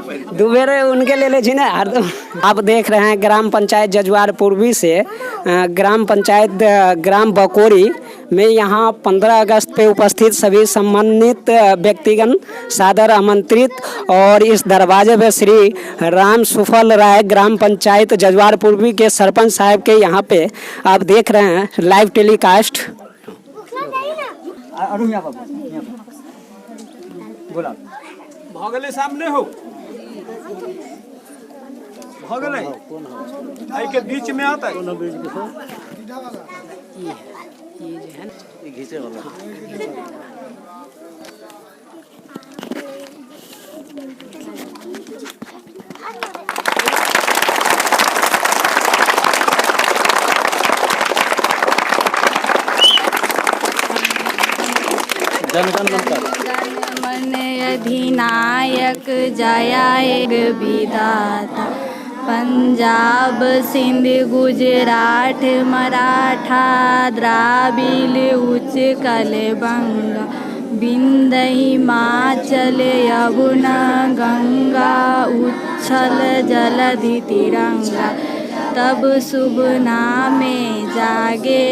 दुबेरे उनके ले छी ना हरदम। आप देख रहे हैं ग्राम पंचायत जजुआर पूर्वी से ग्राम पंचायत ग्राम बकोरी में यहाँ 15 अगस्त पे उपस्थित सभी सम्मानित व्यक्तिगण सादर आमंत्रित। और इस दरवाजे पे श्री राम सुफल राय ग्राम पंचायत जजुआर पूर्वी के सरपंच साहब के यहाँ पे आप देख रहे हैं लाइव टेलीकास्ट। भगले सामने हो भगले आई के बीच में आता है घीचे वाला। मन अधिनायक जयाएग विधाता पंजाब सिंध गुजरात मराठा द्राविड़ उत्कल बंगा विंध्य हिमाचल यमुना गंगा उच्छल जलधि तिरंगा। तब शुभ नामे जागे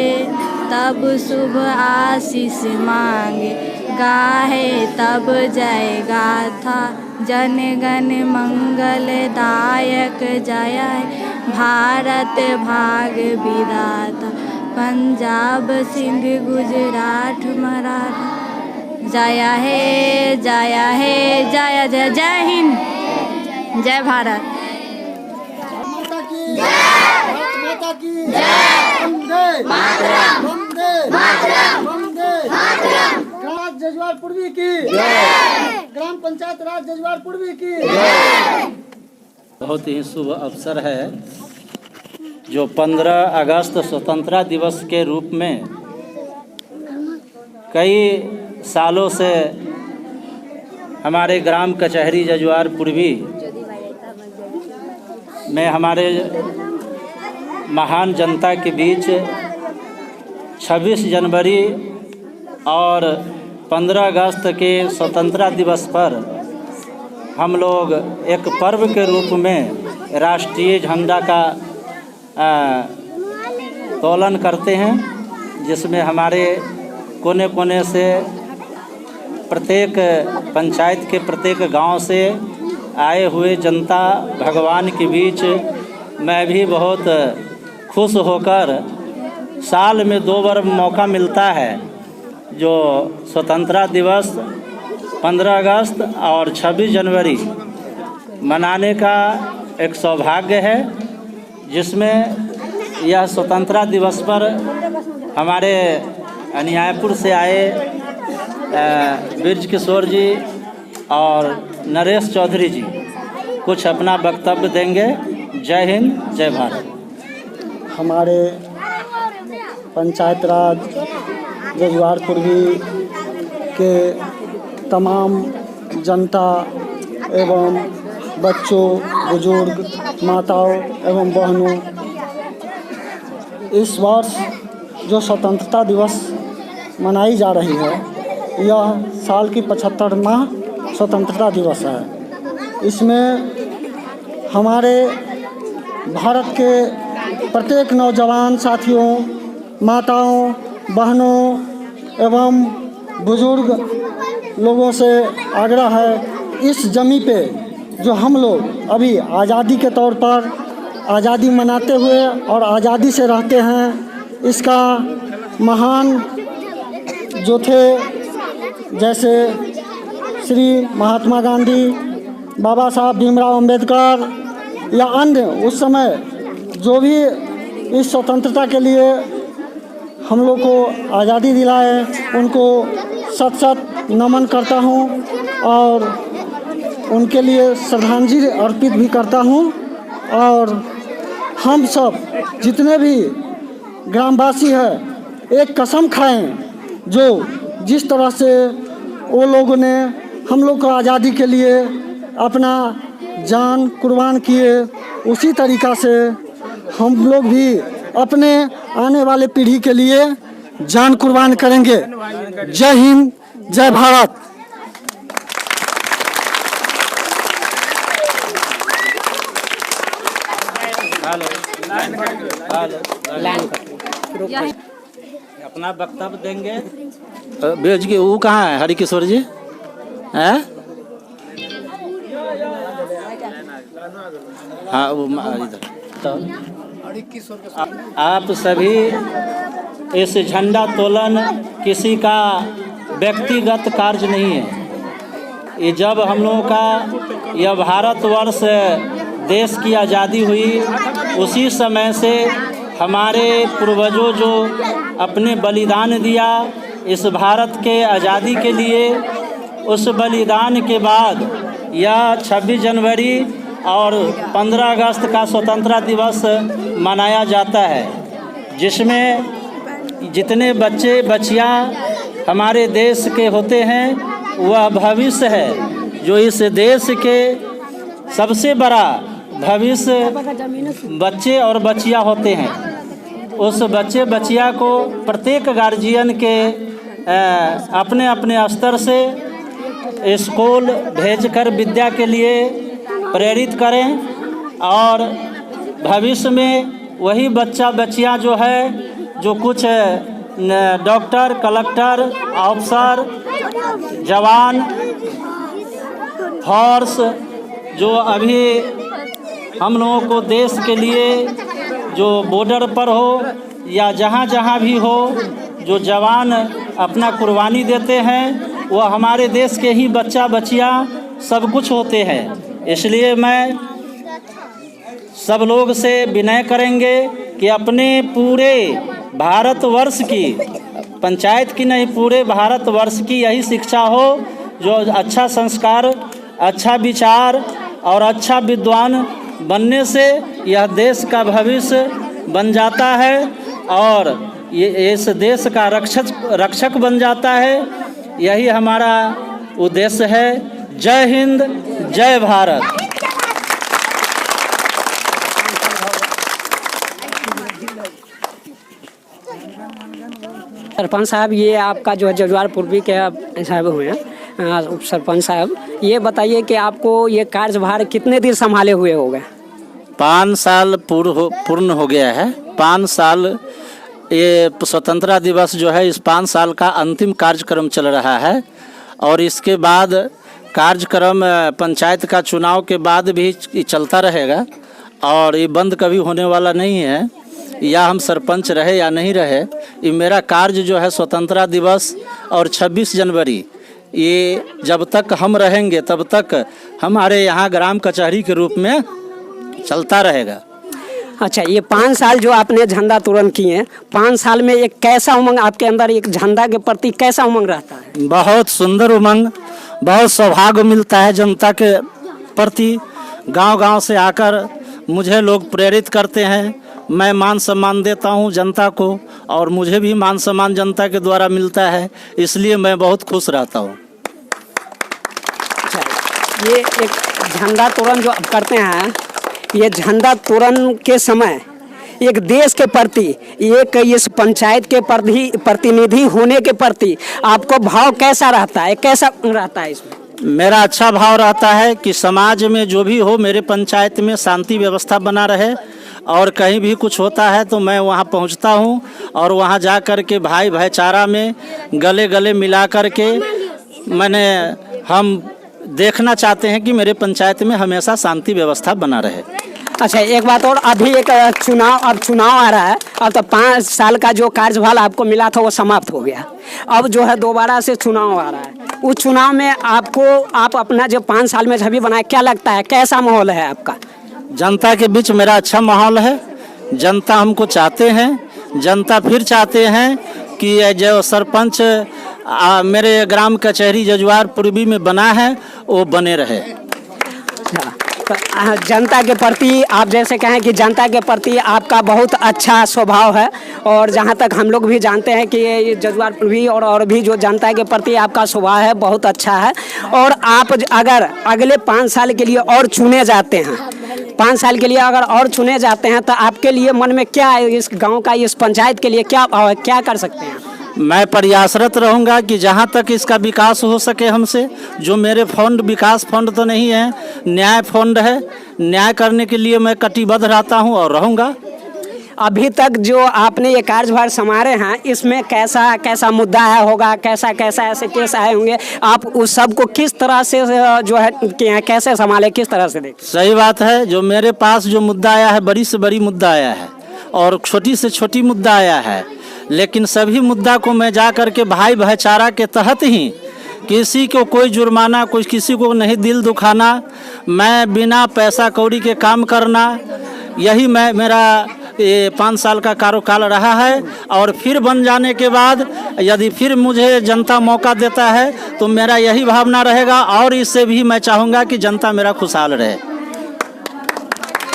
तब शुभ आशीष मांगे गाहे तब जय गाथा जन गण मंगल दायक जय भारत भाग विधाता पंजाब सिंध गुजरात मराठा। जय हे जय हे जय जय जय हिंद जय भारत। माता की वंदे मातरम वंदे मातरम वंदे मातरम। ग्राम जजुआर पूर्वी की ग्राम पंचायत राज जजुआर पूर्वी की। बहुत ही शुभ अवसर है जो 15 अगस्त स्वतंत्रता दिवस के रूप में कई सालों से हमारे ग्राम कचहरी जजुआर पूर्वी में हमारे महान जनता के बीच 26 जनवरी और 15 अगस्त के स्वतंत्रता दिवस पर हम लोग एक पर्व के रूप में राष्ट्रीय झंडा का तोलन करते हैं, जिसमें हमारे कोने कोने से प्रत्येक पंचायत के प्रत्येक गांव से आए हुए जनता भगवान के बीच मैं भी बहुत खुश होकर साल में 2 बार मौका मिलता है जो स्वतंत्रता दिवस 15 अगस्त और 26 जनवरी मनाने का एक सौभाग्य है, जिसमें यह स्वतंत्रता दिवस पर हमारे अनियायपुर से आए ब्रज किशोर जी और नरेश चौधरी जी कुछ अपना वक्तव्य देंगे। जय हिंद जय भारत। हमारे पंचायत राज जजुआर पूर्वी के तमाम जनता एवं बच्चों बुजुर्ग माताओं एवं बहनों, इस वर्ष जो स्वतंत्रता दिवस मनाई जा रही है यह साल की 75वां स्वतंत्रता दिवस है। इसमें हमारे भारत के प्रत्येक नौजवान साथियों, माताओं, बहनों एवं बुजुर्ग लोगों से आग्रह है, इस जमी पे जो हम लोग अभी आज़ादी के तौर पर आज़ादी मनाते हुए और आज़ादी से रहते हैं, इसका महान जो थे जैसे श्री महात्मा गांधी, बाबा साहब भीमराव अंबेडकर या अन्य उस समय जो भी इस स्वतंत्रता के लिए हम लोग को आज़ादी दिलाए, उनको सत सत नमन करता हूँ और उनके लिए श्रद्धांजलि अर्पित भी करता हूँ। और हम सब जितने भी ग्रामवासी हैं एक कसम खाएं, जो जिस तरह से वो लोगों ने हम लोग को आज़ादी के लिए अपना जान कुर्बान किए, उसी तरीक़ा से हम लोग भी अपने आने वाले पीढ़ी के लिए जान कुर्बान करेंगे। जय हिंद जय भारत। लाइन कर अपना वक्तव्य देंगे। भेज के वो कहाँ है हरिकिशोर जी हैं? हाँ वो इधर। तो आप सभी इस झंडा तोलन किसी का व्यक्तिगत कार्य नहीं है। ये जब हम लोगों का यह भारतवर्ष देश की आज़ादी हुई उसी समय से हमारे पूर्वजों जो अपने बलिदान दिया इस भारत के आज़ादी के लिए, उस बलिदान के बाद यह 26 जनवरी और 15 अगस्त का स्वतंत्रता दिवस मनाया जाता है, जिसमें जितने बच्चे बच्चियां हमारे देश के होते हैं वह भविष्य है। जो इस देश के सबसे बड़ा भविष्य बच्चे और बच्चियां होते हैं। उस बच्चे बच्चियां को प्रत्येक गार्जियन के अपने अपने स्तर से स्कूल भेजकर विद्या के लिए प्रेरित करें और भविष्य में वही बच्चा बच्चियां जो है जो कुछ डॉक्टर, कलेक्टर, अफसर, जवान, फोर्स जो अभी हम लोगों को देश के लिए जो बॉर्डर पर हो या जहाँ जहाँ भी हो जो जवान अपना कुर्बानी देते हैं वह हमारे देश के ही बच्चा बच्चियाँ सब कुछ होते हैं। इसलिए मैं सब लोग से विनय करेंगे कि अपने पूरे भारतवर्ष की, पंचायत की नहीं पूरे भारतवर्ष की यही शिक्षा हो जो अच्छा संस्कार, अच्छा विचार और अच्छा विद्वान बनने से यह देश का भविष्य बन जाता है और ये इस देश का रक्षक बन जाता है। यही हमारा उद्देश्य है। जय हिंद, जय भारत। सरपंच साहब, ये आपका जो है जजुआर पूर्वी के साहब हुए हैं उप सरपंच साहब, ये बताइए कि आपको ये कार्यभार कितने दिन संभाले हुए हो गए? 5 साल पूर्ण हो गया है। 5 साल ये स्वतंत्रता दिवस जो है इस 5 साल का अंतिम कार्यक्रम चल रहा है और इसके बाद कार्यक्रम पंचायत का चुनाव के बाद भी चलता रहेगा और ये बंद कभी होने वाला नहीं है। या हम सरपंच रहे या नहीं रहे, ये मेरा कार्य जो है स्वतंत्रता दिवस और 26 जनवरी ये जब तक हम रहेंगे तब तक हमारे यहाँ ग्राम कचहरी के रूप में चलता रहेगा। अच्छा, ये 5 साल जो आपने झंडा तोलन किए हैं, 5 साल में एक कैसा उमंग आपके अंदर, एक झंडा के प्रति कैसा उमंग रहता है? बहुत सुंदर उमंग, बहुत सौभाग्य मिलता है जनता के प्रति। गांव-गांव से आकर मुझे लोग प्रेरित करते हैं, मैं मान सम्मान देता हूं जनता को और मुझे भी मान सम्मान जनता के द्वारा मिलता है, इसलिए मैं बहुत खुश रहता हूं। अच्छा, ये एक झंडा तोलन जो आप करते हैं, ये झंडा तोलन के समय एक देश के प्रति, एक इस पंचायत के प्रतिनिधि होने के प्रति आपको भाव कैसा रहता है, कैसा रहता है इसमें? मेरा अच्छा भाव रहता है कि समाज में जो भी हो मेरे पंचायत में शांति व्यवस्था बना रहे और कहीं भी कुछ होता है तो मैं वहां पहुंचता हूं और वहां जा कर के भाई भाईचारा में गले गले मिला कर के हम देखना चाहते हैं कि मेरे पंचायत में हमेशा शांति व्यवस्था बना रहे। अच्छा, एक बात और, अभी एक चुनाव आ रहा है। अब तो 5 साल का जो कार्यभार आपको मिला था वो समाप्त हो गया, अब जो है दोबारा से चुनाव आ रहा है। उस चुनाव में आप अपना जो 5 साल में छवि बनाए, क्या लगता है कैसा माहौल है आपका? जनता के बीच मेरा अच्छा माहौल है। जनता हमको चाहते हैं, जनता फिर चाहते हैं कि जो सरपंच मेरे ग्राम कचहरी जजुआर पूर्वी में बना है वो बने रहे। तो जनता के प्रति आप जैसे कहें कि जनता के प्रति आपका बहुत अच्छा स्वभाव है और जहाँ तक हम लोग भी जानते हैं कि ये जजुआर पूर्वी और भी जो जनता के प्रति आपका स्वभाव है बहुत अच्छा है। और आप अगर अगले 5 साल के लिए और चुने जाते हैं, 5 साल के लिए अगर और चुने जाते हैं तो आपके लिए मन में क्या है, इस गांव का, इस पंचायत के लिए क्या भाव है, क्या कर सकते हैं? मैं प्रयासरत रहूँगा कि जहाँ तक इसका विकास हो सके हमसे। जो मेरे फंड विकास फंड तो नहीं है, न्याय फंड है, न्याय करने के लिए मैं कटिबद्ध रहता हूँ और रहूँगा। अभी तक जो आपने ये कार्यभार संभाले हैं, इसमें कैसा कैसा मुद्दा आया होगा, कैसा कैसा ऐसे केस आए होंगे, आप उस सब को किस तरह से जो है कैसे संभाले, किस तरह से देखें? सही बात है, जो मेरे पास जो मुद्दा आया है, बड़ी से बड़ी मुद्दा आया है और छोटी से छोटी मुद्दा आया है, लेकिन सभी मुद्दा को मैं जा कर के भाई भाईचारा के तहत ही, किसी को कोई जुर्माना, कोई किसी को नहीं दिल दुखाना, मैं बिना पैसा कौड़ी के काम करना, यही मेरा ये 5 साल का कार्यकाल रहा है। और फिर बन जाने के बाद यदि फिर मुझे जनता मौका देता है तो मेरा यही भावना रहेगा और इससे भी मैं चाहूँगा कि जनता मेरा खुशहाल रहे।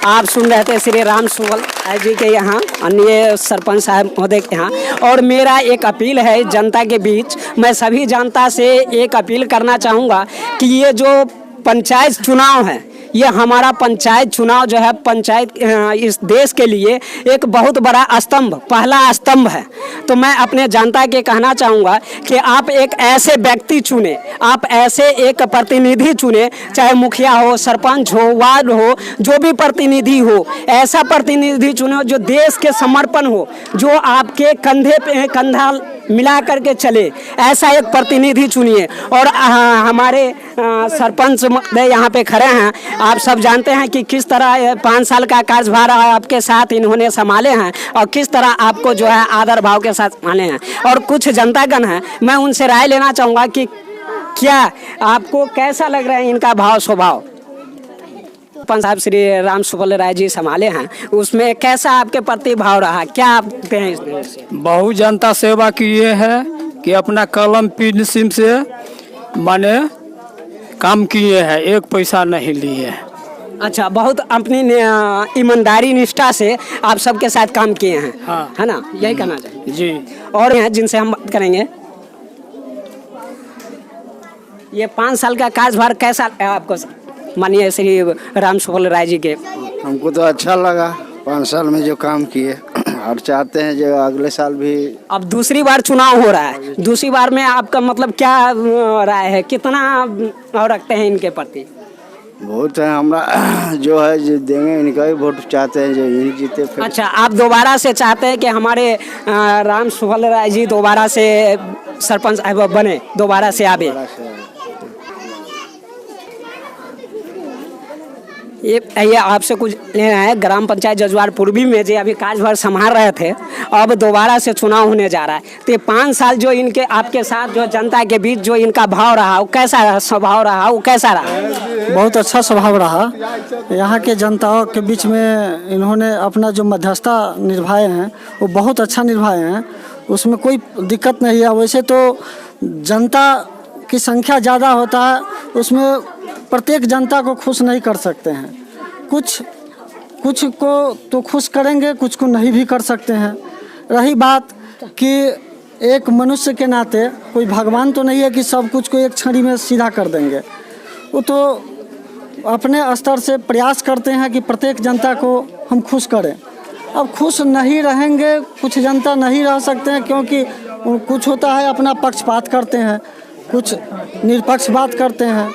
आप सुन रहे थे श्री राम सुवल जी के यहाँ, अन्य सरपंच साहब महोदय के यहाँ। और मेरा एक अपील है जनता के बीच, मैं सभी जनता से एक अपील करना चाहूँगा कि ये जो पंचायत चुनाव है, ये हमारा पंचायत चुनाव जो है, पंचायत इस देश के लिए एक बहुत बड़ा स्तंभ, पहला स्तंभ है। तो मैं अपने जनता के कहना चाहूँगा कि आप एक ऐसे व्यक्ति चुने, आप ऐसे एक प्रतिनिधि चुने, चाहे मुखिया हो, सरपंच हो, वार्ड हो, जो भी प्रतिनिधि हो, ऐसा प्रतिनिधि चुने जो देश के समर्पण हो, जो आपके कंधे पे कंधा मिला करके चले, ऐसा एक प्रतिनिधि चुनिए। और हमारे सरपंच यहाँ पे खड़े हैं, आप सब जानते हैं कि किस तरह 5 साल का कार्यभार आपके साथ इन्होंने संभाले हैं और किस तरह आपको जो है आदर भाव के साथ संभाले हैं। और कुछ जनतागण हैं, मैं उनसे राय लेना चाहूँगा कि क्या आपको कैसा लग रहा है इनका भाव स्वभाव? सरपंच साहब श्री राम सुवल राय जी संभाले हैं, उसमें कैसा आपके प्रति भाव रहा, क्या आप कहें इस देश से? बहुत जनता सेवा की ये है कि अपना कलम पेंसिल से माने काम किए हैं, एक पैसा नहीं लिए। अच्छा, बहुत अपनी ईमानदारी निष्ठा से आप सबके साथ काम किए हैं। हाँ। है ना, यही कहना चाहिए जी। और हैं जिनसे हम बात करेंगे, ये 5 साल का कार्यभार कैसा आपको मानिए श्री राम सुवल राय जी के? हमको तो अच्छा लगा 5 साल में जो काम किए, और चाहते हैं जो अगले साल भी। अब दूसरी बार चुनाव हो रहा है, दूसरी बार में आपका मतलब क्या राय है, कितना और रखते हैं इनके प्रति? बहुत है हमारा जो है जो देंगे, इनका भी वोट चाहते हैं जो यही जीते फिर। अच्छा, आप दोबारा से चाहते हैं कि हमारे राम सुवल राय जी दोबारा से सरपंच बने, दोबारा से आवे? ये आपसे कुछ लेना है। ग्राम पंचायत जजुआर पूर्वी में जो अभी कार्यभार संभाल रहे थे, अब दोबारा से चुनाव होने जा रहा है, तो ये 5 साल जो इनके आपके साथ जो जनता के बीच जो इनका भाव रहा, वो कैसा रहा, स्वभाव रहा, वो कैसा रहा? बहुत अच्छा स्वभाव रहा। यहाँ के जनताओं के बीच में इन्होंने अपना जो मध्यस्थता निभाए हैं वो बहुत अच्छा निभाए हैं, उसमें कोई दिक्कत नहीं है। वैसे तो जनता की संख्या ज़्यादा होता है, उसमें प्रत्येक जनता को खुश नहीं कर सकते हैं, कुछ को तो खुश करेंगे, कुछ को नहीं भी कर सकते हैं। रही बात कि एक मनुष्य के नाते कोई भगवान तो नहीं है कि सब कुछ को एक छड़ी में सीधा कर देंगे, वो तो अपने स्तर से प्रयास करते हैं कि प्रत्येक जनता को हम खुश करें। अब खुश नहीं रहेंगे, कुछ जनता नहीं रह सकते हैं, क्योंकि कुछ होता है अपना पक्षपात करते हैं, कुछ निरपक्ष बात करते हैं।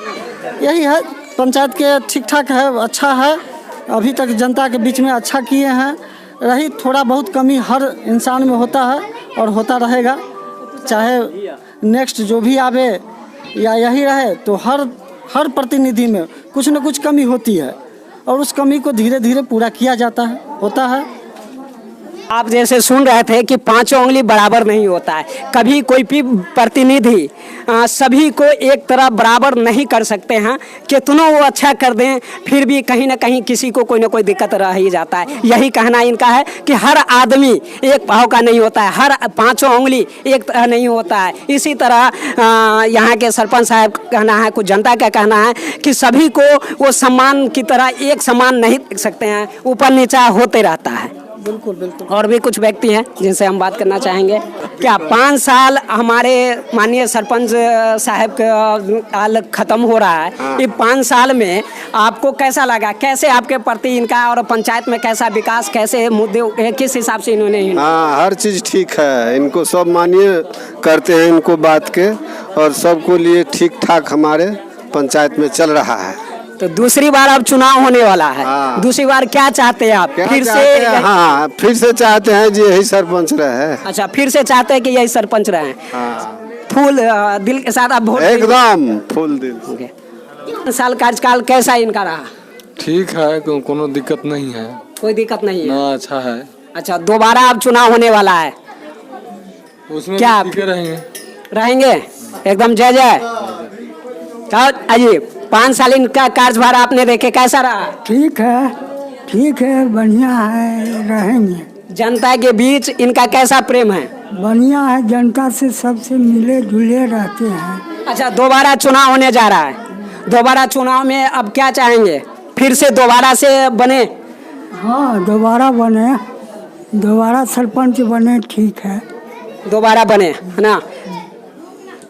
यही है, पंचायत के ठीक ठाक है, अच्छा है, अभी तक जनता के बीच में अच्छा किए हैं। रही थोड़ा बहुत कमी हर इंसान में होता है और होता रहेगा, चाहे नेक्स्ट जो भी आवे या यही रहे, तो हर प्रतिनिधि में कुछ न कुछ कमी होती है और उस कमी को धीरे धीरे पूरा किया जाता है, होता है। आप जैसे सुन रहे थे कि 5 उंगली बराबर नहीं होता है, कभी कोई भी प्रतिनिधि सभी को एक तरह बराबर नहीं कर सकते हैं। कितनों वो अच्छा कर दें, फिर भी कहीं ना कहीं किसी को कोई ना कोई दिक्कत रह ही जाता है। यही कहना इनका है कि हर आदमी एक भाव का नहीं होता है, हर 5 उंगली एक तरह नहीं होता है। इसी तरह यहाँ के सरपंच साहब का कहना है, कुछ जनता का कहना है कि सभी को वो सम्मान की तरह एक समान नहीं देख सकते हैं, ऊपर नीचा होते रहता है। बिल्कुल बिल्कुल। और भी कुछ व्यक्ति हैं जिनसे हम बात करना चाहेंगे। क्या 5 साल हमारे माननीय सरपंच साहब का काल खत्म हो रहा है, ये 5 साल में आपको कैसा लगा, कैसे आपके प्रति इनका और पंचायत में कैसा विकास, कैसे मुद्दे किस हिसाब से इन्होंने हाँ, हर चीज़ ठीक है, इनको सब मान्य करते हैं इनको बात के, और सबको लिए ठीक ठाक हमारे पंचायत में चल रहा है। तो दूसरी बार अब चुनाव होने वाला है, हाँ। दूसरी बार क्या चाहते हैं आप? फिर से? हाँ, फिर से चाहते हैं जी यही सरपंच रहे। अच्छा, फिर से चाहते हैं कि यही सरपंच रहे। हाँ, फुल दिल के साथ आप वोट एकदम फुल दिल। देंगे। साल कार्यकाल कैसा इनका रहा? ठीक है, कोनो दिक्कत नहीं है, कोई दिक्कत नहीं है ना, अच्छा है। अच्छा, दोबारा अब चुनाव होने वाला है, उसमें क्या भी ठीक रहेंगे? रहेंगे एकदम जय जय। अजी 5 साल इनका कार्यभार आपने देखे, कैसा रहा? ठीक है, बढ़िया है, रहेंगे। जनता के बीच इनका कैसा प्रेम है? बढ़िया है, जनता से सबसे मिले जुले रहते हैं। अच्छा, दोबारा चुनाव होने जा रहा है, दोबारा चुनाव में अब क्या चाहेंगे? फिर से दोबारा से बने? हाँ, दोबारा बने, दोबारा सरपंच बने, ठीक है। दोबारा बने, है ना।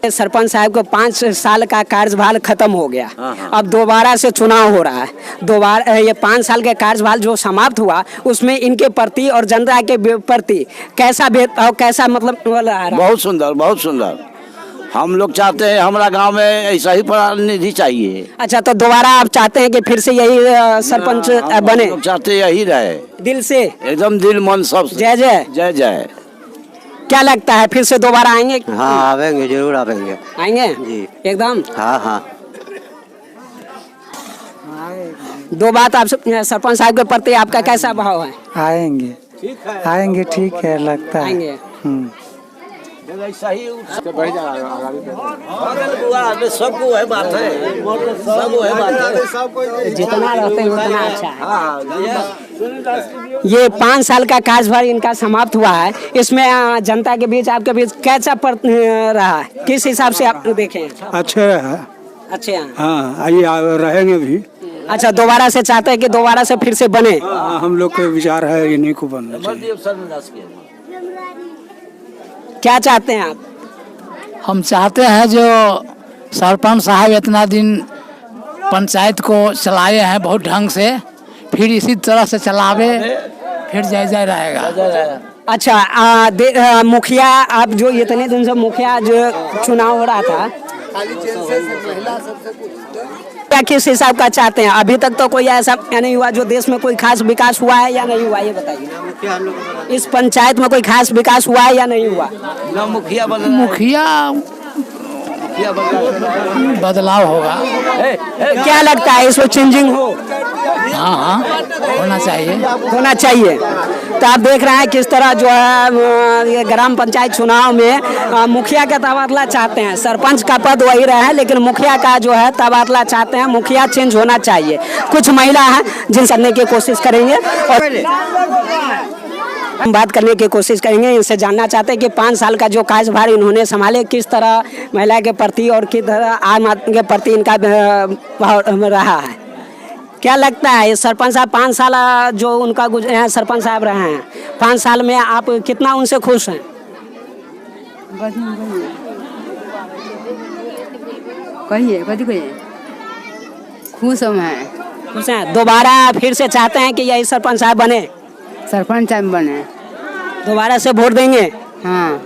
सरपंच साहब को 5 साल का कार्यभार खत्म हो गया, अब दोबारा से चुनाव हो रहा है। दोबारा ये 5 साल के कार्यभार जो समाप्त हुआ, उसमें इनके प्रति और जनता के प्रति कैसा भेदभाव, कैसा मतलब रहा है? बहुत सुंदर, बहुत सुंदर। हम लोग चाहते हैं हमारा गांव में ऐसा ही प्रतिनिधि चाहिए। अच्छा, तो दोबारा आप चाहते हैं कि फिर से यही सरपंच बने? हम लोग चाहते हैं यही रहे, दिल से, एकदम दिल मन सब से। जय जय जय जय। क्या लगता है फिर से दोबारा आएंगे? हाँ, आवेंगे, जरूर आवेंगे आएंगे जी, एकदम। हाँ हाँ। दो बात आप सरपंच साहब के प्रति आपका कैसा भाव है? आएंगे, ठीक है, लगता है। आएंगे। सबको है बात है, सबको है बात है, जितना रहते हैं उतना अच्छा है। ये 5 साल का कार्यभार इनका समाप्त हुआ है, इसमें जनता के बीच आपके बीच कैसा रहा है, किस हिसाब से आप देखें? अच्छे है, अच्छे हैं। हाँ, आइए रहेंगे भी। अच्छा, दोबारा से चाहते हैं कि दोबारा से फिर से बने? हाँ, हम लोग का विचार है ये नहीं को बनना चाहिए। क्या चाहते हैं आप? हम चाहते हैं जो सरपंच साहब इतना दिन पंचायत को चलाए हैं बहुत ढंग से, फिर इसी तरह से चलावे, फिर जय जय रहेगा। अच्छा, मुखिया आप जो इतने दिन से मुखिया जो चुनाव हो रहा था, क्या किस हिसाब का चाहते हैं? अभी तक तो कोई ऐसा नहीं हुआ जो देश में कोई खास विकास हुआ है या नहीं हुआ, ये बताइए। इस पंचायत में कोई खास विकास हुआ है या नहीं हुआ? मुखिया बदलाव होगा। क्या लगता है इसमें चेंजिंग हो? हाँ, होना चाहिए। तो आप देख रहे हैं किस तरह जो है ये ग्राम पंचायत चुनाव में मुखिया का तबादला चाहते हैं। सरपंच का पद वही रहे, लेकिन मुखिया का जो है तबादला चाहते हैं, मुखिया चेंज होना चाहिए। कुछ महिला हैं जिनसे करने की कोशिश करेंगे और हम बात करने की कोशिश करेंगे, इनसे जानना चाहते हैं कि 5 साल का जो कार्यभार इन्होंने संभाले, किस तरह महिला के प्रति और किस तरह आम आदमी के प्रति इनका भाव रहा है। क्या लगता है ये सरपंच साहब 5 साल जो उनका गुजरे हैं, सरपंच साहब रहे हैं, 5 साल में आप कितना उनसे खुश हैं? कहिए खुश हैं। दोबारा फिर से चाहते हैं कि यही सरपंच साहब बने? सरपंच बने, दोबारा से वोट देंगे? हाँ।